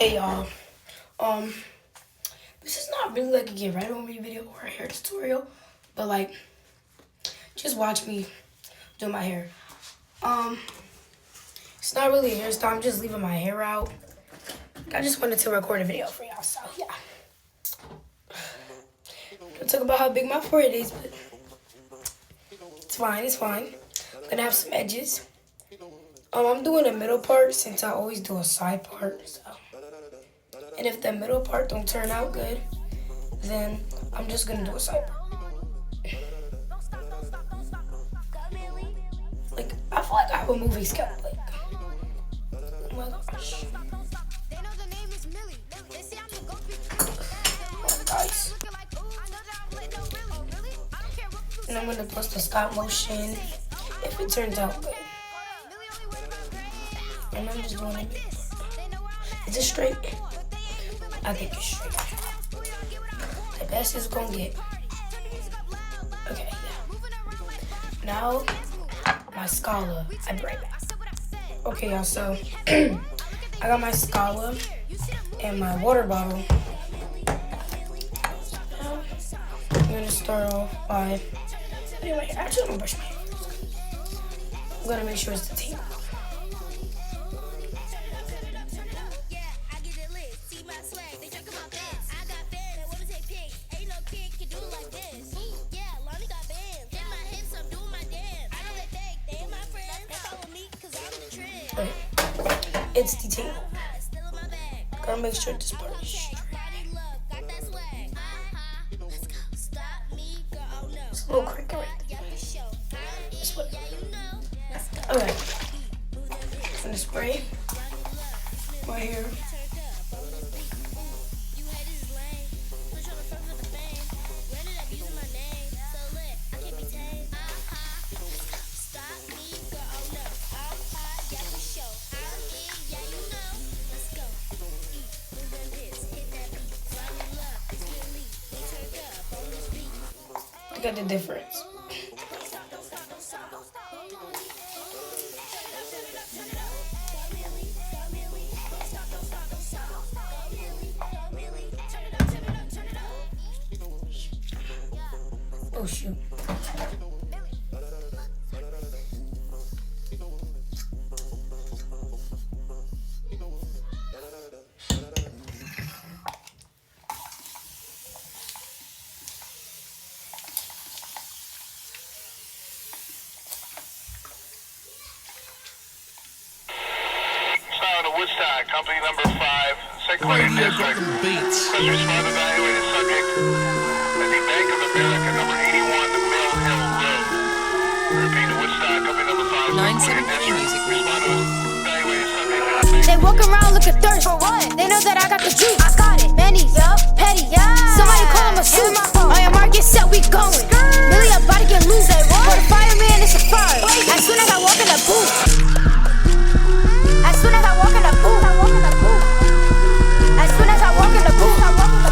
Hey y'all, um, this is not really like a get ready with me video or a hair tutorial, but like, just watch me do my hair. It's not really a hairstyle, I'm just leaving my hair out. I just wanted to record a video for y'all, so yeah. I'll talk about how big my forehead is, but it's fine. I'm gonna have some edges. I'm doing a middle part since I always do a side part, so. And if the middle part don't turn out good, then I'm just gonna do a side part. Like, I feel like I have a movie scalp, like, oh my gosh. Oh, guys. And I'm gonna post the stop motion if it turns out good. And I'm just doing it. Is it straight? I think it's straight. The best it's gonna get. Okay, yeah. Now, my scala. I'll be right back. Okay, y'all, so I got my scala and my water bottle. Now, I'm gonna start off by putting my hair. Actually, I'm gonna brush my hair. I'm gonna make sure it's the tape. Okay. It's the tape. Gotta make sure this part is straight. It's a little cricket right there. This way. Okay. I'm gonna spray my hair. Look at the difference. Oh shoot. Woodstock, company number 5, Secretary District. First responder evaluated subject at the Bank of America, number 81, the Mill Hill Road. Repeat to Woodstock, company number 5, Secretary District. Responder evaluated subject at the Bank. They walk around looking thirsty. For what? They know that I got the juice. I got it. Many, petty, somebody call him a shoot. On your mark, get set, we going. Millian about to get loose. For the fireman, it's a fire. As soon as I walk in the booth. As soon as I walk in the booth, as soon as I walk in the booth,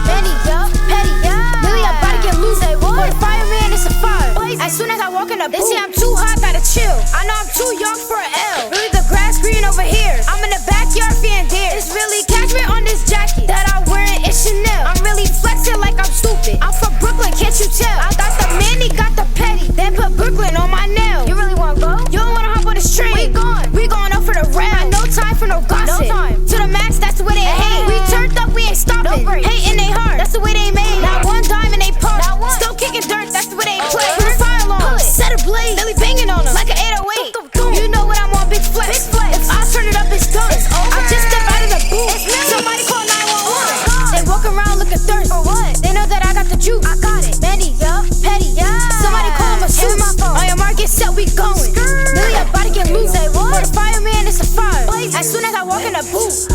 Benny, petty, Millian about to get loose. For the fireman, it's a fire. As soon as I walk in the booth, they say I'm too hot, gotta chill. I know I'm too young for an L. Really, the grass green over here. I'm in the backyard feeding deer. It's really cashmere on this jacket that I'm wearing. It's Chanel. I'm really flexing like I'm stupid. I'm from Brooklyn, can't you tell? I got the mini, got the petty, then put Brooklyn on my nail. You really wanna go? You don't wanna hop on this train? We going up for the round. No time for no gossip. No time. To the max, that's the way they hate. We turned up, we ain't stopping. Hating they heart, that's the way they made. Not one dime and they pump. Still kicking dirt, that's the way they play. Put a fire alarm, set a blaze. Billy banging on them like an 808. You know what I'm on, big flex. If I turn it up, it's done. I just step out of the booth. Somebody call 911. They walk around looking thirsty. For what? They know that I got the juice. I got it. Many, petty, somebody call him a shoot. On your mark, get set, we going. Millian about to get loose. For the fireman, it's a fire. As soon as I walk in the booth.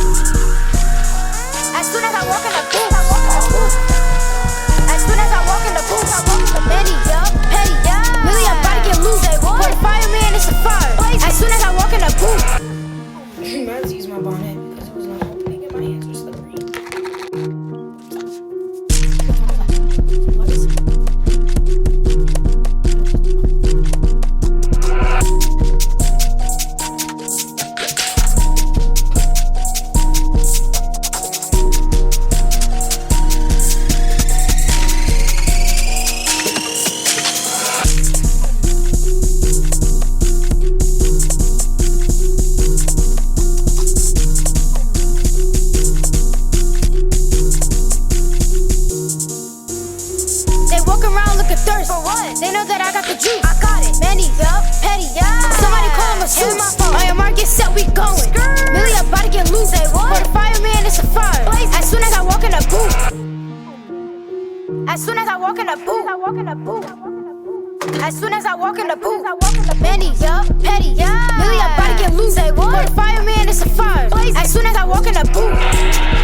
As soon as I walk in the booth. As soon as I walk in the booth. Many, petty, Millian about to get loose. For the fireman, it's a fire. As soon as I walk in the booth. I had to use my bonnet because it was not opening and my hands were slippery. got the juice. I got it. Manny, yup, petty, yeah. Somebody call him a suit. On your mark, get set, we going. Millian about to get loose. Say what? For the fireman, it's a fire. As soon as I walk in the booth. As soon as I walk in the booth. As soon as I walk in the booth. Manny, yup, petty, yeah. Millian about to get loose. Say what? For the fireman, it's a fire. As soon as I walk in the booth.